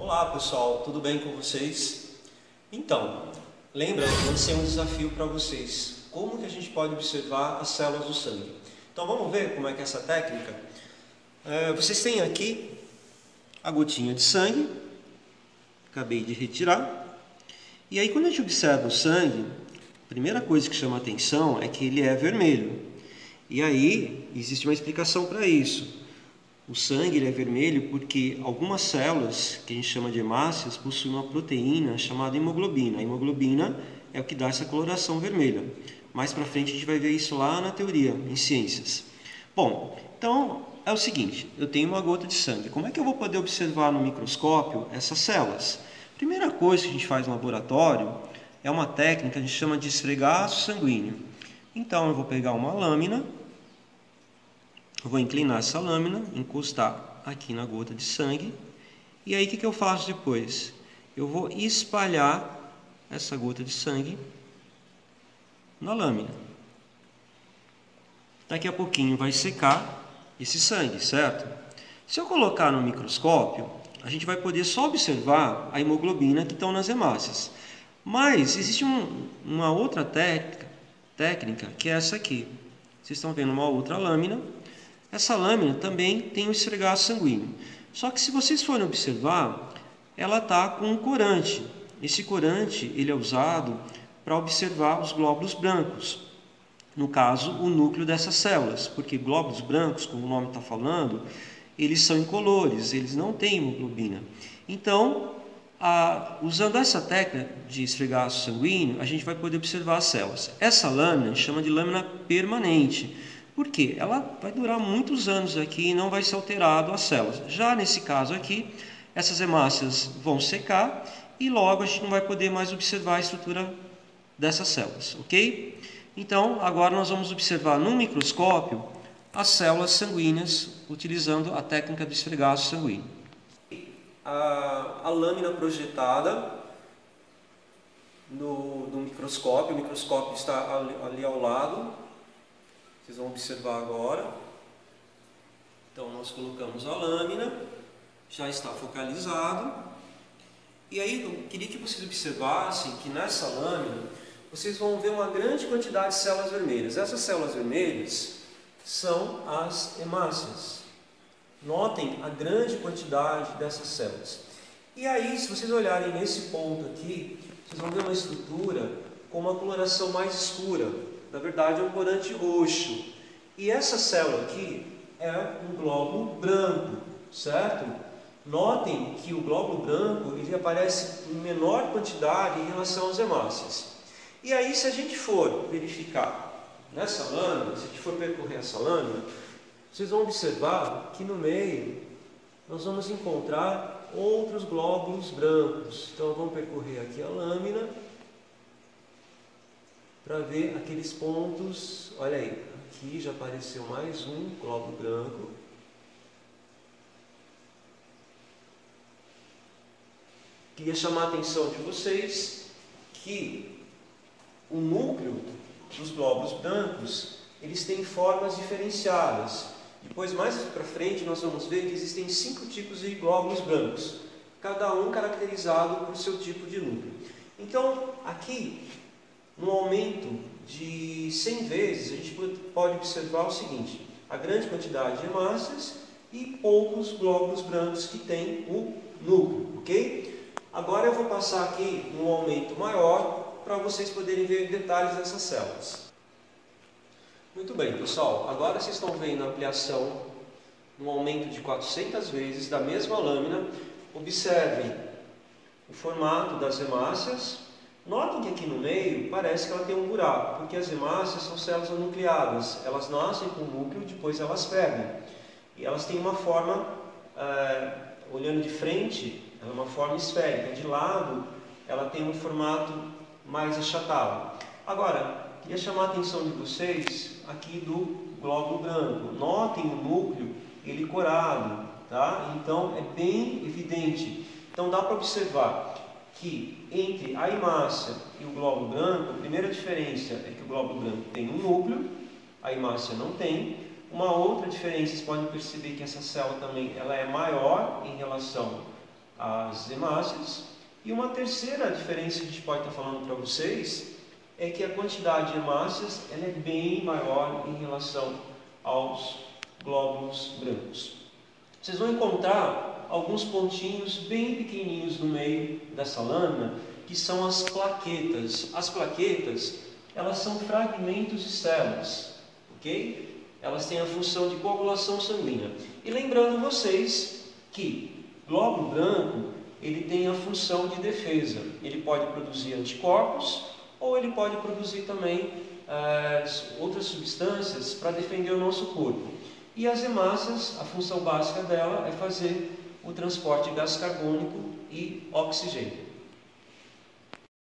Olá pessoal, tudo bem com vocês? Então, lembra, eu lancei um desafio para vocês. Como que a gente pode observar as células do sangue? Então vamos ver como é que é essa técnica? Vocês têm aqui a gotinha de sangue, acabei de retirar. E aí quando a gente observa o sangue, a primeira coisa que chama a atenção é que ele é vermelho. E aí existe uma explicação para isso. O sangue ele é vermelho porque algumas células, que a gente chama de hemácias, possuem uma proteína chamada hemoglobina. A hemoglobina é o que dá essa coloração vermelha. Mais para frente a gente vai ver isso lá na teoria, em ciências. Bom, então é o seguinte, eu tenho uma gota de sangue. Como é que eu vou poder observar no microscópio essas células? Primeira coisa que a gente faz no laboratório é uma técnica que a gente chama de esfregaço sanguíneo. Então eu vou pegar uma lâmina, eu vou inclinar essa lâmina, encostar aqui na gota de sangue. E aí o que eu faço depois? Eu vou espalhar essa gota de sangue na lâmina. Daqui a pouquinho vai secar esse sangue, certo? Se eu colocar no microscópio, a gente vai poder só observar a hemoglobina que estão nas hemácias. Mas existe uma outra técnica que é essa aqui. Vocês estão vendo uma outra lâmina. Essa lâmina também tem um esfregaço sanguíneo. Só que se vocês forem observar, ela está com um corante. Esse corante ele é usado para observar os glóbulos brancos. No caso, o núcleo dessas células. Porque glóbulos brancos, como o nome está falando, eles são incolores, eles não têm hemoglobina. Então, usando essa técnica de esfregaço sanguíneo, a gente vai poder observar as células. Essa lâmina a gente chama de lâmina permanente. Por quê? Ela vai durar muitos anos aqui e não vai ser alterado as células. Já nesse caso aqui, essas hemácias vão secar e logo a gente não vai poder mais observar a estrutura dessas células, ok? Então, agora nós vamos observar no microscópio as células sanguíneas utilizando a técnica do esfregaço sanguíneo. A lâmina projetada no microscópio, o microscópio está ali ao lado. Vocês vão observar agora. Então nós colocamos a lâmina, já está focalizado. E aí eu queria que vocês observassem que nessa lâmina vocês vão ver uma grande quantidade de células vermelhas. Essas células vermelhas são as hemácias. Notem a grande quantidade dessas células. E aí, se vocês olharem nesse ponto aqui, vocês vão ver uma estrutura com uma coloração mais escura. Na verdade, é um corante roxo. E essa célula aqui é um glóbulo branco, certo? Notem que o glóbulo branco ele aparece em menor quantidade em relação às hemácias. E aí, se a gente for verificar nessa lâmina, se a gente for percorrer essa lâmina, vocês vão observar que no meio nós vamos encontrar outros glóbulos brancos. Então, vamos percorrer aqui a lâmina para ver aqueles pontos. Olha aí, aqui já apareceu mais um glóbulo branco. Queria chamar a atenção de vocês que o núcleo dos glóbulos brancos eles têm formas diferenciadas. Depois, mais para frente, nós vamos ver que existem 5 tipos de glóbulos brancos, cada um caracterizado por seu tipo de núcleo. Então, aqui no aumento de 100 vezes, a gente pode observar o seguinte: a grande quantidade de hemácias e poucos glóbulos brancos que tem o núcleo, ok? Agora eu vou passar aqui um aumento maior para vocês poderem ver detalhes dessas células. Muito bem, pessoal, agora vocês estão vendo a ampliação no aumento de 400 vezes da mesma lâmina. Observem o formato das hemácias. Notem que aqui no meio parece que ela tem um buraco, porque as hemácias são células anucleadas. Elas nascem com o núcleo, depois elas perdem. E elas têm uma forma, olhando de frente, ela é uma forma esférica. De lado, ela tem um formato mais achatado. Agora, queria chamar a atenção de vocês aqui do glóbulo branco. Notem o núcleo, ele corado, tá? Então, é bem evidente. Então, dá para observar que entre a hemácia e o glóbulo branco, a primeira diferença é que o glóbulo branco tem um núcleo, a hemácia não tem. Uma outra diferença, vocês podem perceber que essa célula também ela é maior em relação as hemácias. E uma terceira diferença que a gente pode estar falando para vocês é que a quantidade de hemácias ela é bem maior em relação aos glóbulos brancos. Vocês vão encontrar alguns pontinhos bem pequenininhos no meio dessa lâmina, que são as plaquetas. As plaquetas, elas são fragmentos de células, ok? Elas têm a função de coagulação sanguínea. E lembrando vocês que glóbulo branco, ele tem a função de defesa. Ele pode produzir anticorpos ou ele pode produzir também outras substâncias para defender o nosso corpo. E as hemácias, a função básica dela é fazer o transporte de gás carbônico e oxigênio.